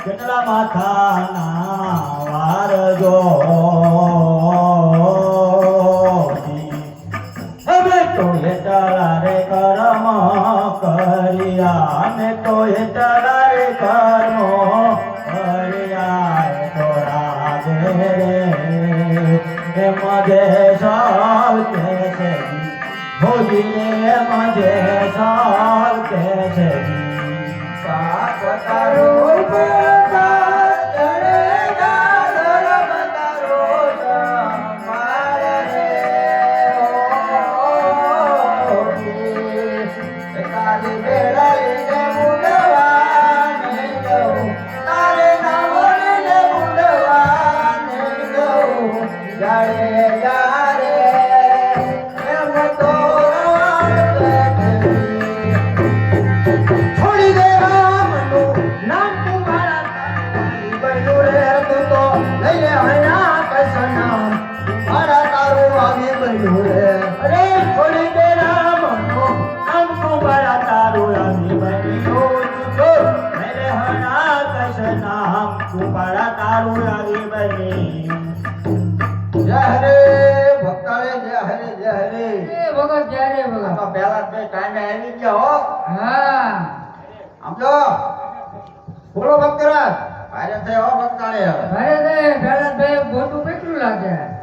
કેટલા માથાના વારજો હવે તો હેઠળા રે કર્મ કર્યા ને તો હેઠળા રે કર્મ કર્યા તો રાગે રે મજે સાલ કે છે ભોજી રે મજે સાલ કે છે તારો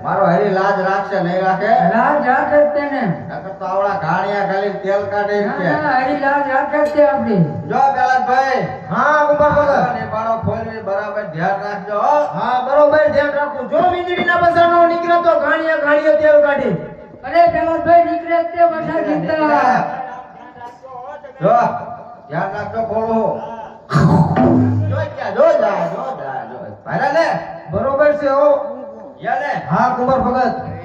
મારો હરી લાજ રાખશે નહીં રાખે? લાજ રાખે જ તેને. નકર તો આવડા ઘાણિયા ખાલી તેલ કાઢે છે. હરી લાજ રાખે જ તે આપણી. જો પેલાભાઈ. હા કુંભાર ભગત. ને બાળો ખોલી બરાબર ધ્યાન રાખજો. હા બરોબર ધ્યાન રાખું. જો વીજળીના બસાનો નીકળે તો ઘાણિયા તેલ કાઢે. અરે પેલાભાઈ નીકળે તે બસા જીતા. જો ધ્યાન રાખજો ખોલો. જો ક્યાં જો જા ભાઈરા ને બરોબર છે હો. યાલે. હા કુંભાર ભગત.